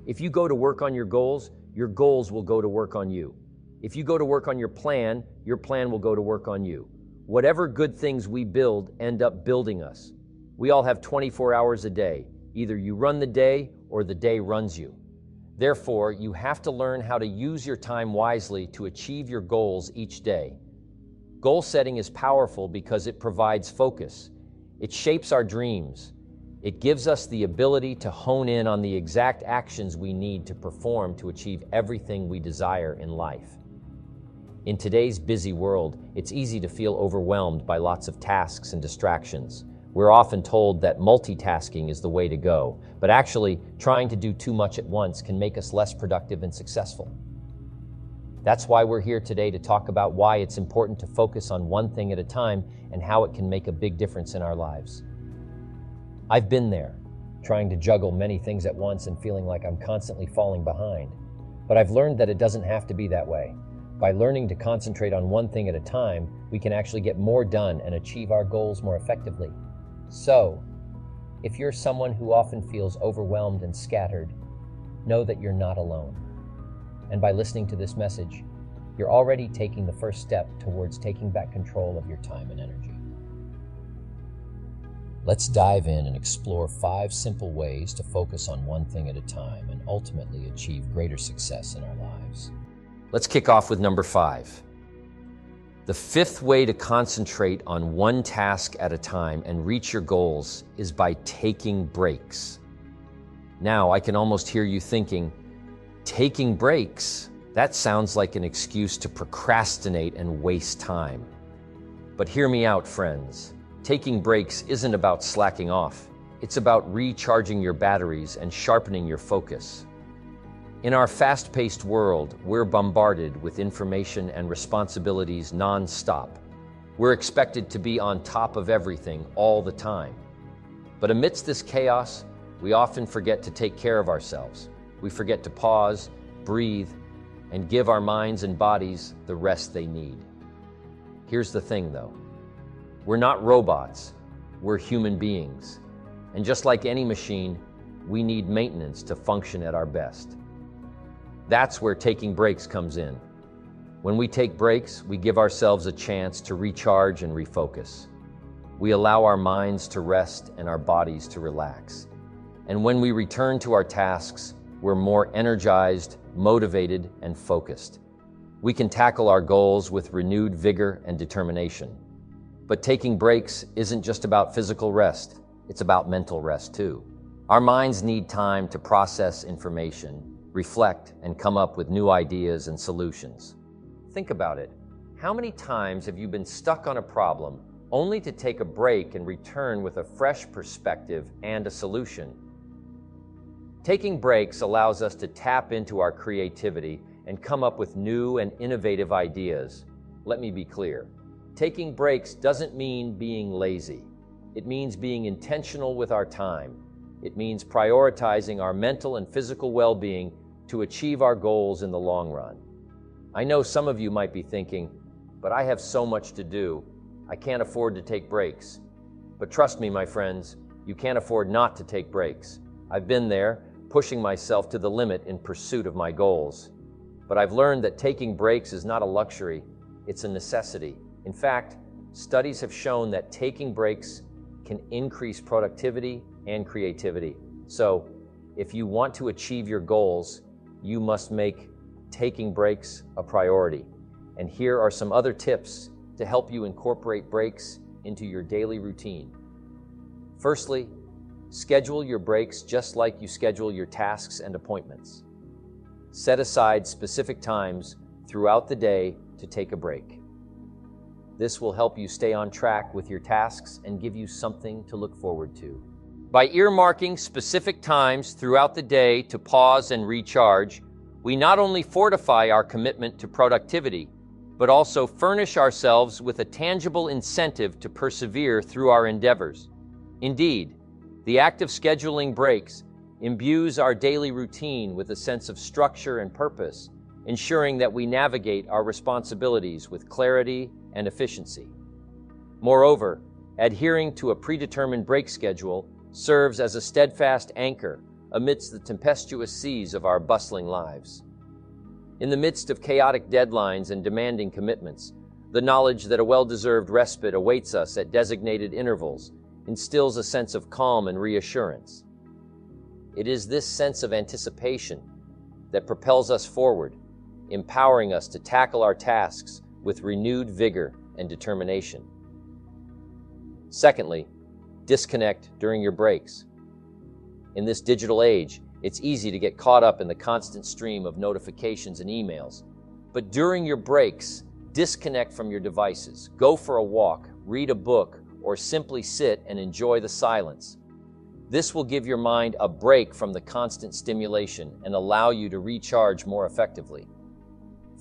If you go to work on your goals will go to work on you. If you go to work on your plan will go to work on you. Whatever good things we build end up building us. We all have 24 hours a day. Either you run the day or the day runs you. Therefore, you have to learn how to use your time wisely to achieve your goals each day. Goal setting is powerful because it provides focus. It shapes our dreams. It gives us the ability to hone in on the exact actions we need to perform to achieve everything we desire in life. In today's busy world, it's easy to feel overwhelmed by lots of tasks and distractions. We're often told that multitasking is the way to go, but actually, trying to do too much at once can make us less productive and successful. That's why we're here today to talk about why it's important to focus on one thing at a time and how it can make a big difference in our lives. I've been there, trying to juggle many things at once and feeling like I'm constantly falling behind. But I've learned that it doesn't have to be that way. By learning to concentrate on one thing at a time, we can actually get more done and achieve our goals more effectively. So, if you're someone who often feels overwhelmed and scattered, know that you're not alone. And by listening to this message, you're already taking the first step towards taking back control of your time and energy. Let's dive in and explore 5 simple ways to focus on one thing at a time and ultimately achieve greater success in our lives. Let's kick off with number 5. The 5th way to concentrate on one task at a time and reach your goals is by taking breaks. Now, I can almost hear you thinking, taking breaks? That sounds like an excuse to procrastinate and waste time. But hear me out, friends. Taking breaks isn't about slacking off. It's about recharging your batteries and sharpening your focus. In our fast-paced world, we're bombarded with information and responsibilities non-stop. We're expected to be on top of everything all the time. But amidst this chaos, we often forget to take care of ourselves. We forget to pause, breathe, and give our minds and bodies the rest they need. Here's the thing, though. We're not robots. We're human beings. And just like any machine, we need maintenance to function at our best. That's where taking breaks comes in. When we take breaks, we give ourselves a chance to recharge and refocus. We allow our minds to rest and our bodies to relax. And when we return to our tasks, we're more energized, motivated, and focused. We can tackle our goals with renewed vigor and determination. But taking breaks isn't just about physical rest, it's about mental rest too. Our minds need time to process information, reflect, and come up with new ideas and solutions. Think about it. How many times have you been stuck on a problem only to take a break and return with a fresh perspective and a solution? Taking breaks allows us to tap into our creativity and come up with new and innovative ideas. Let me be clear. Taking breaks doesn't mean being lazy. It means being intentional with our time. It means prioritizing our mental and physical well-being to achieve our goals in the long run. I know some of you might be thinking, but I have so much to do. I can't afford to take breaks. But trust me, my friends, you can't afford not to take breaks. I've been there, pushing myself to the limit in pursuit of my goals. But I've learned that taking breaks is not a luxury, it's a necessity. In fact, studies have shown that taking breaks can increase productivity and creativity. So, if you want to achieve your goals, you must make taking breaks a priority. And here are some other tips to help you incorporate breaks into your daily routine. Firstly, schedule your breaks just like you schedule your tasks and appointments. Set aside specific times throughout the day to take a break. This will help you stay on track with your tasks and give you something to look forward to. By earmarking specific times throughout the day to pause and recharge, we not only fortify our commitment to productivity, but also furnish ourselves with a tangible incentive to persevere through our endeavors. Indeed, the act of scheduling breaks imbues our daily routine with a sense of structure and purpose, ensuring that we navigate our responsibilities with clarity and efficiency. Moreover, adhering to a predetermined break schedule serves as a steadfast anchor, amidst the tempestuous seas of our bustling lives. In the midst of chaotic deadlines and demanding commitments, the knowledge that a well-deserved respite awaits us at designated intervals instills a sense of calm and reassurance. It is this sense of anticipation that propels us forward, empowering us to tackle our tasks with renewed vigor and determination. Secondly, disconnect during your breaks. In this digital age, it's easy to get caught up in the constant stream of notifications and emails. But during your breaks, disconnect from your devices. Go for a walk, read a book, or simply sit and enjoy the silence. This will give your mind a break from the constant stimulation and allow you to recharge more effectively.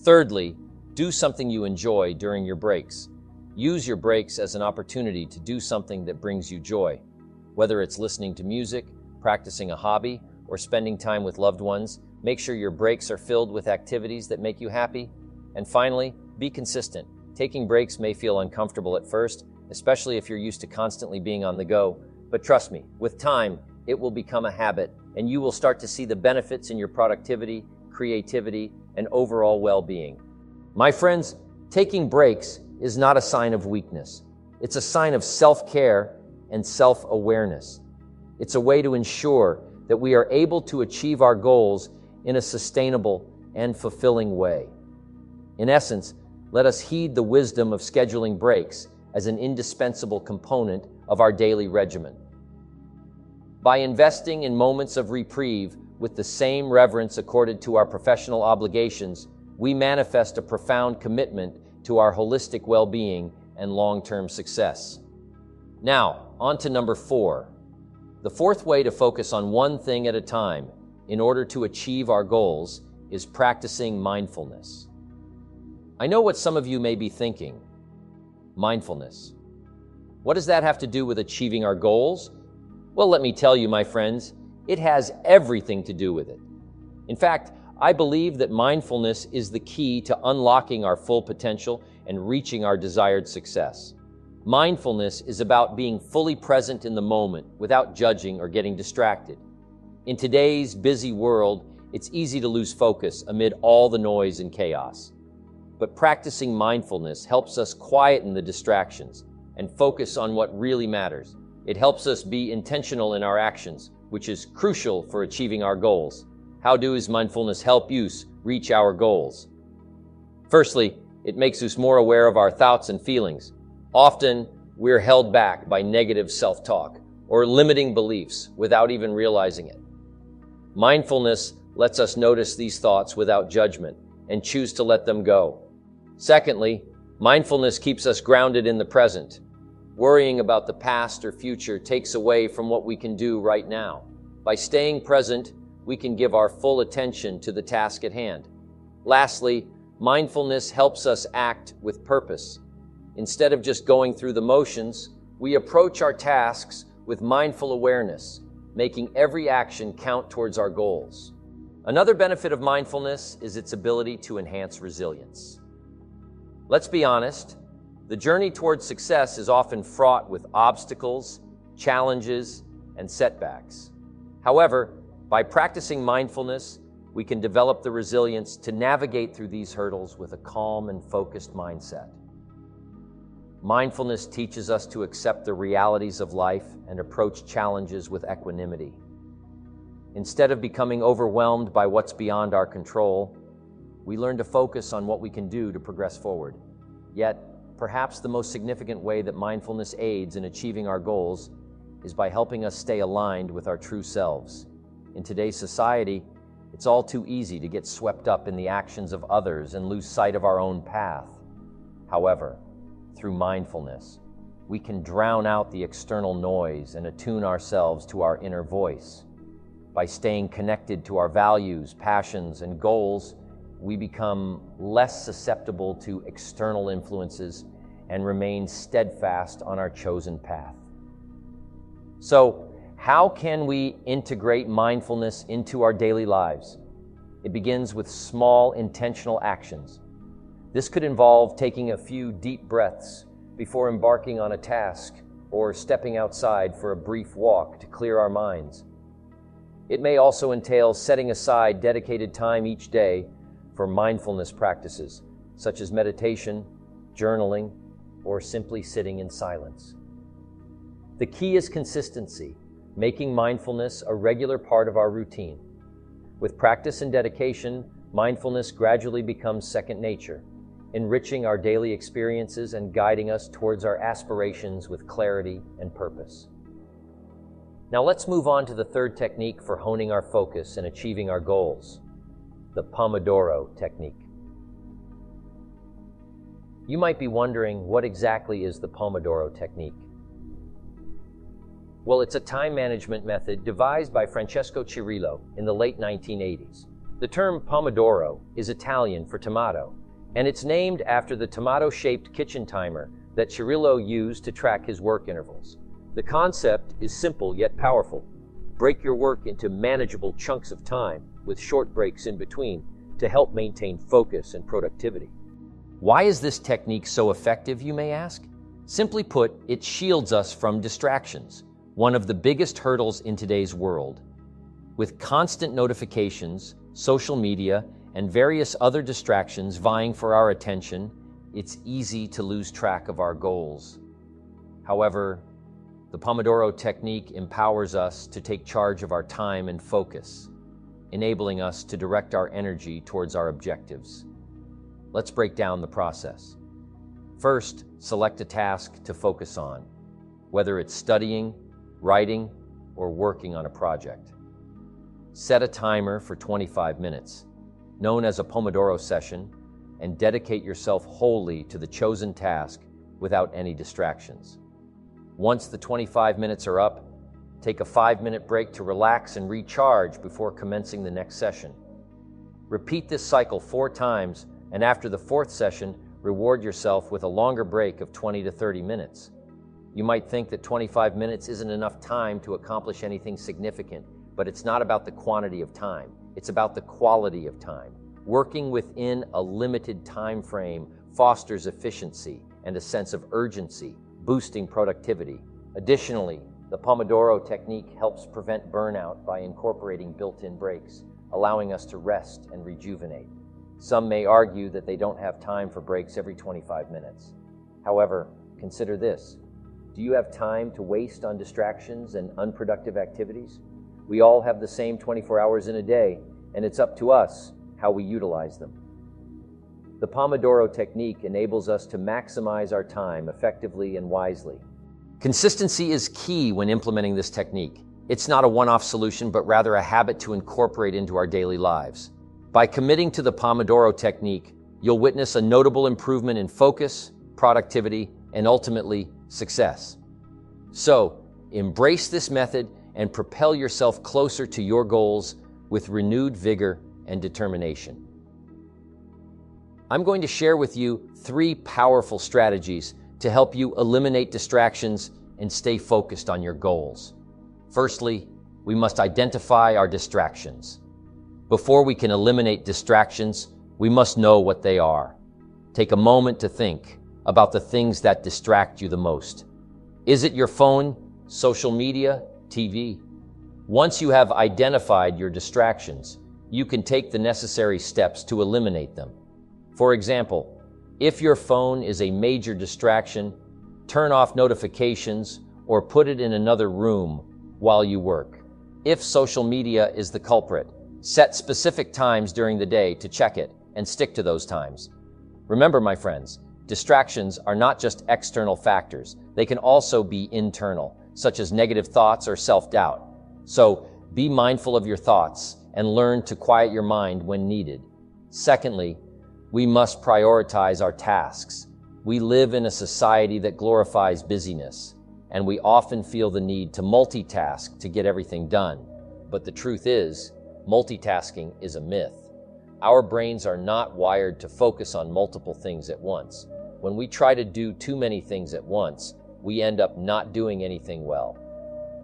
Thirdly, do something you enjoy during your breaks. Use your breaks as an opportunity to do something that brings you joy. Whether it's listening to music, practicing a hobby, or spending time with loved ones, make sure your breaks are filled with activities that make you happy. And finally, be consistent. Taking breaks may feel uncomfortable at first, especially if you're used to constantly being on the go. But trust me, with time, it will become a habit, and you will start to see the benefits in your productivity, creativity, and overall well-being. My friends, taking breaks is not a sign of weakness. It's a sign of self-care and self-awareness. It's a way to ensure that we are able to achieve our goals in a sustainable and fulfilling way. In essence, let us heed the wisdom of scheduling breaks as an indispensable component of our daily regimen. By investing in moments of reprieve with the same reverence accorded to our professional obligations, we manifest a profound commitment to our holistic well-being and long-term success. Now, on to number 4. The fourth way to focus on one thing at a time in order to achieve our goals is practicing mindfulness. I know what some of you may be thinking. Mindfulness. What does that have to do with achieving our goals? Well, let me tell you, my friends, it has everything to do with it. In fact, I believe that mindfulness is the key to unlocking our full potential and reaching our desired success. Mindfulness is about being fully present in the moment without judging or getting distracted. In today's busy world, it's easy to lose focus amid all the noise and chaos. But practicing mindfulness helps us quieten the distractions and focus on what really matters. It helps us be intentional in our actions, which is crucial for achieving our goals. How does mindfulness help you reach our goals? Firstly, it makes us more aware of our thoughts and feelings. Often, we're held back by negative self-talk or limiting beliefs without even realizing it. Mindfulness lets us notice these thoughts without judgment and choose to let them go. Secondly, mindfulness keeps us grounded in the present. Worrying about the past or future takes away from what we can do right now. By staying present, we can give our full attention to the task at hand. Lastly, mindfulness helps us act with purpose. Instead of just going through the motions, we approach our tasks with mindful awareness, making every action count towards our goals. Another benefit of mindfulness is its ability to enhance resilience. Let's be honest, the journey towards success is often fraught with obstacles, challenges, and setbacks. However, by practicing mindfulness, we can develop the resilience to navigate through these hurdles with a calm and focused mindset. Mindfulness teaches us to accept the realities of life and approach challenges with equanimity. Instead of becoming overwhelmed by what's beyond our control, we learn to focus on what we can do to progress forward. Yet, perhaps the most significant way that mindfulness aids in achieving our goals is by helping us stay aligned with our true selves. In today's society, it's all too easy to get swept up in the actions of others and lose sight of our own path. However, through mindfulness, we can drown out the external noise and attune ourselves to our inner voice. By staying connected to our values, passions, and goals, we become less susceptible to external influences and remain steadfast on our chosen path. So, how can we integrate mindfulness into our daily lives? It begins with small, intentional actions. This could involve taking a few deep breaths before embarking on a task or stepping outside for a brief walk to clear our minds. It may also entail setting aside dedicated time each day for mindfulness practices, such as meditation, journaling, or simply sitting in silence. The key is consistency, making mindfulness a regular part of our routine. With practice and dedication, mindfulness gradually becomes second nature, enriching our daily experiences and guiding us towards our aspirations with clarity and purpose. Now let's move on to the third technique for honing our focus and achieving our goals, the Pomodoro technique. You might be wondering, what exactly is the Pomodoro technique? Well, it's a time management method devised by Francesco Cirillo in the late 1980s. The term Pomodoro is Italian for tomato, and it's named after the tomato-shaped kitchen timer that Cirillo used to track his work intervals. The concept is simple yet powerful. Break your work into manageable chunks of time with short breaks in between to help maintain focus and productivity. Why is this technique so effective, you may ask? Simply put, it shields us from distractions, one of the biggest hurdles in today's world. With constant notifications, social media, and various other distractions vying for our attention, it's easy to lose track of our goals. However, the Pomodoro technique empowers us to take charge of our time and focus, enabling us to direct our energy towards our objectives. Let's break down the process. First, select a task to focus on, whether it's studying, writing, or working on a project. Set a timer for 25 minutes, known as a Pomodoro session, and dedicate yourself wholly to the chosen task without any distractions. Once the 25 minutes are up, take a 5-minute break to relax and recharge before commencing the next session. Repeat this cycle 4 times, and after the 4th session, reward yourself with a longer break of 20 to 30 minutes. You might think that 25 minutes isn't enough time to accomplish anything significant, but it's not about the quantity of time. It's about the quality of time. Working within a limited time frame fosters efficiency and a sense of urgency, boosting productivity. Additionally, the Pomodoro technique helps prevent burnout by incorporating built-in breaks, allowing us to rest and rejuvenate. Some may argue that they don't have time for breaks every 25 minutes. However, consider this. Do you have time to waste on distractions and unproductive activities? We all have the same 24 hours in a day, and it's up to us how we utilize them. The Pomodoro technique enables us to maximize our time effectively and wisely. Consistency is key when implementing this technique. It's not a one-off solution, but rather a habit to incorporate into our daily lives. By committing to the Pomodoro technique, you'll witness a notable improvement in focus, productivity, and ultimately, success. So, embrace this method and propel yourself closer to your goals with renewed vigor and determination. I'm going to share with you 3 powerful strategies to help you eliminate distractions and stay focused on your goals. Firstly, we must identify our distractions. Before we can eliminate distractions, we must know what they are. Take a moment to think about the things that distract you the most. Is it your phone, social media, TV? Once you have identified your distractions, you can take the necessary steps to eliminate them. For example, if your phone is a major distraction, turn off notifications or put it in another room while you work. If social media is the culprit, set specific times during the day to check it and stick to those times. Remember, my friends, distractions are not just external factors. They can also be internal, such as negative thoughts or self-doubt. So be mindful of your thoughts and learn to quiet your mind when needed. Secondly, we must prioritize our tasks. We live in a society that glorifies busyness, and we often feel the need to multitask to get everything done. But the truth is, multitasking is a myth. Our brains are not wired to focus on multiple things at once. When we try to do too many things at once, we end up not doing anything well.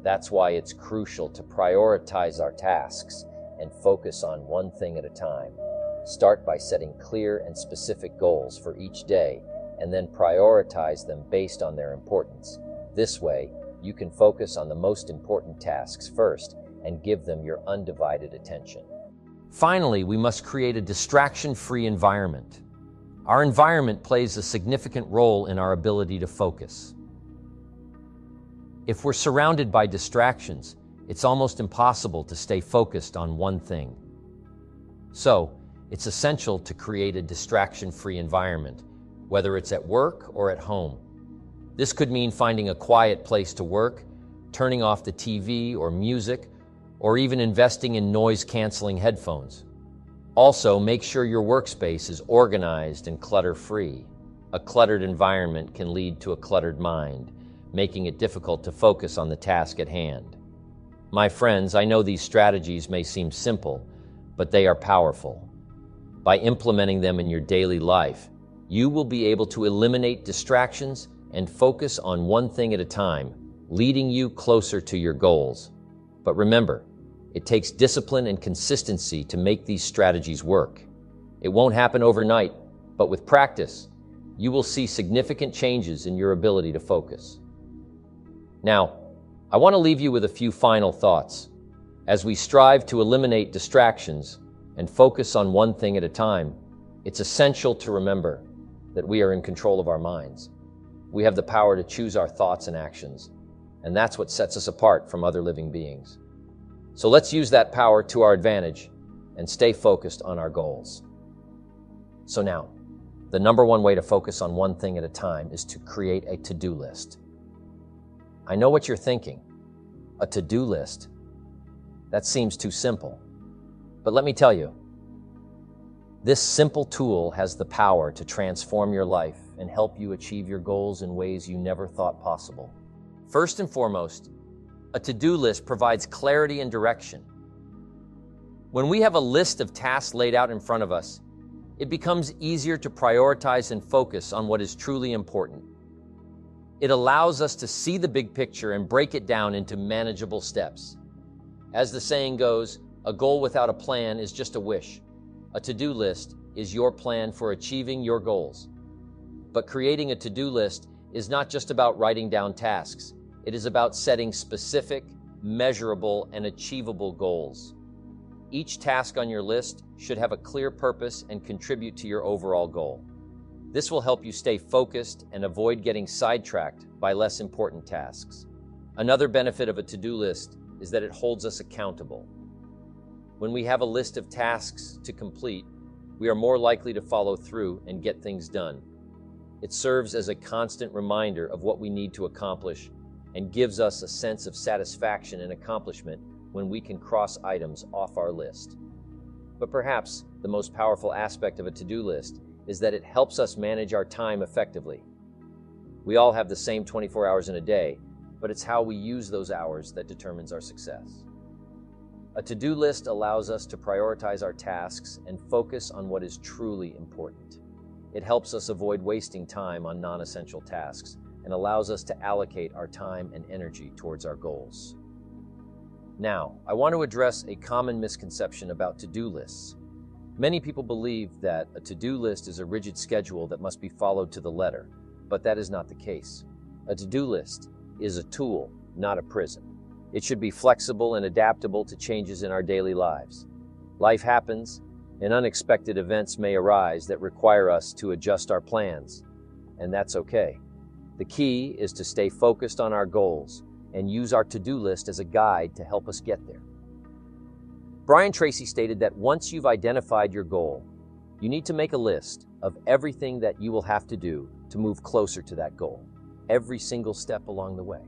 That's why it's crucial to prioritize our tasks and focus on one thing at a time. Start by setting clear and specific goals for each day, and then prioritize them based on their importance. This way, you can focus on the most important tasks first and give them your undivided attention. Finally, we must create a distraction-free environment. Our environment plays a significant role in our ability to focus. If we're surrounded by distractions, it's almost impossible to stay focused on one thing. So, it's essential to create a distraction-free environment, whether it's at work or at home. This could mean finding a quiet place to work, turning off the TV or music, or even investing in noise-canceling headphones. Also, make sure your workspace is organized and clutter-free. A cluttered environment can lead to a cluttered mind, making it difficult to focus on the task at hand. My friends, I know these strategies may seem simple, but they are powerful. By implementing them in your daily life, you will be able to eliminate distractions and focus on one thing at a time, leading you closer to your goals. But remember, it takes discipline and consistency to make these strategies work. It won't happen overnight, but with practice, you will see significant changes in your ability to focus. Now, I want to leave you with a few final thoughts. As we strive to eliminate distractions and focus on one thing at a time, it's essential to remember that we are in control of our minds. We have the power to choose our thoughts and actions, and that's what sets us apart from other living beings. So let's use that power to our advantage and stay focused on our goals. So now, the number one way to focus on one thing at a time is to create a to-do list. I know what you're thinking. A to-do list? That seems too simple. But let me tell you, this simple tool has the power to transform your life and help you achieve your goals in ways you never thought possible. First and foremost, a to-do list provides clarity and direction. When we have a list of tasks laid out in front of us, it becomes easier to prioritize and focus on what is truly important. It allows us to see the big picture and break it down into manageable steps. As the saying goes, a goal without a plan is just a wish. A to-do list is your plan for achieving your goals. But creating a to-do list is not just about writing down tasks. It is about setting specific, measurable, and achievable goals. Each task on your list should have a clear purpose and contribute to your overall goal. This will help you stay focused and avoid getting sidetracked by less important tasks. Another benefit of a to-do list is that it holds us accountable. When we have a list of tasks to complete, we are more likely to follow through and get things done. It serves as a constant reminder of what we need to accomplish and gives us a sense of satisfaction and accomplishment when we can cross items off our list. But perhaps the most powerful aspect of a to-do list is that it helps us manage our time effectively. We all have the same 24 hours in a day, but it's how we use those hours that determines our success. A to-do list allows us to prioritize our tasks and focus on what is truly important. It helps us avoid wasting time on non-essential tasks and allows us to allocate our time and energy towards our goals. Now, I want to address a common misconception about to-do lists. Many people believe that a to-do list is a rigid schedule that must be followed to the letter, but that is not the case. A to-do list is a tool, not a prison. It should be flexible and adaptable to changes in our daily lives. Life happens, and unexpected events may arise that require us to adjust our plans, and that's okay. The key is to stay focused on our goals and use our to-do list as a guide to help us get there. Brian Tracy stated that once you've identified your goal, you need to make a list of everything that you will have to do to move closer to that goal, every single step along the way.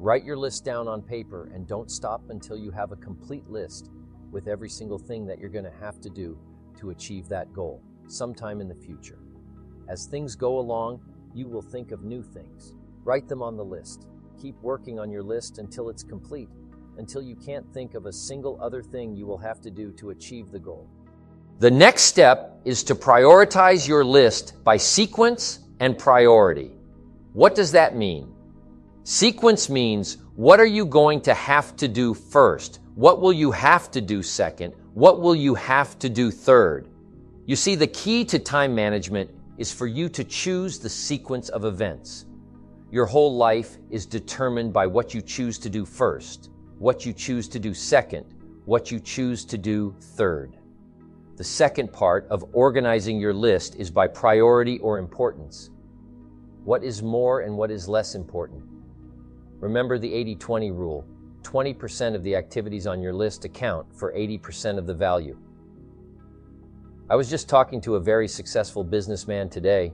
Write your list down on paper and don't stop until you have a complete list with every single thing that you're going to have to do to achieve that goal sometime in the future. As things go along, you will think of new things. Write them on the list. Keep working on your list until it's complete, until you can't think of a single other thing you will have to do to achieve the goal. The next step is to prioritize your list by sequence and priority. What does that mean? Sequence means, what are you going to have to do first? What will you have to do second? What will you have to do third? You see, the key to time management is for you to choose the sequence of events. Your whole life is determined by what you choose to do first. what you choose to do second, what you choose to do third. The second part of organizing your list is by priority or importance. What is more and what is less important? Remember the 80-20 rule. 20% of the activities on your list account for 80% of the value. I was just talking to a very successful businessman today,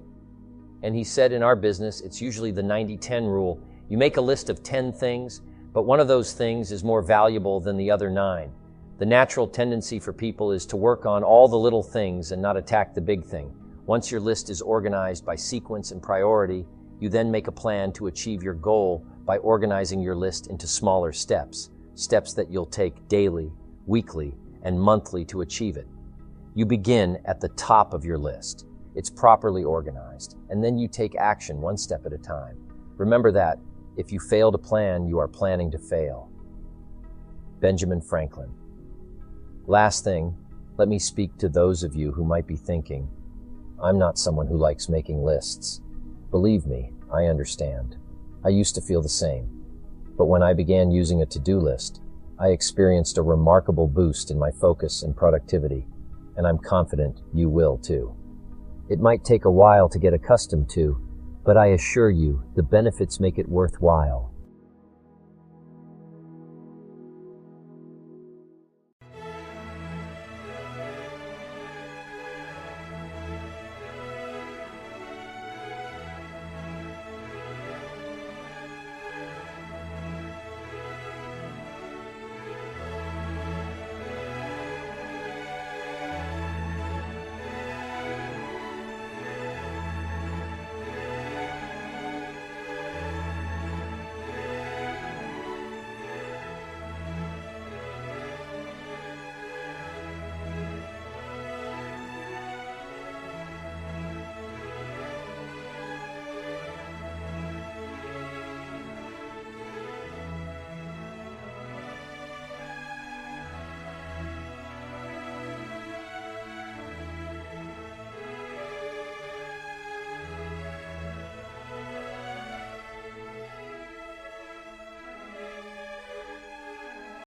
and he said in our business, it's usually the 90-10 rule. You make a list of 10 things, but one of those things is more valuable than the other 9. The natural tendency for people is to work on all the little things and not attack the big thing. Once your list is organized by sequence and priority, you then make a plan to achieve your goal by organizing your list into smaller steps, steps that you'll take daily, weekly, and monthly to achieve it. You begin at the top of your list. It's properly organized, and then you take action one step at a time. Remember that if you fail to plan, you are planning to fail. Benjamin Franklin. Last thing, let me speak to those of you who might be thinking, I'm not someone who likes making lists. Believe me, I understand. I used to feel the same. But when I began using a to-do list, I experienced a remarkable boost in my focus and productivity, and I'm confident you will too. It might take a while to get accustomed to, but I assure you, the benefits make it worthwhile.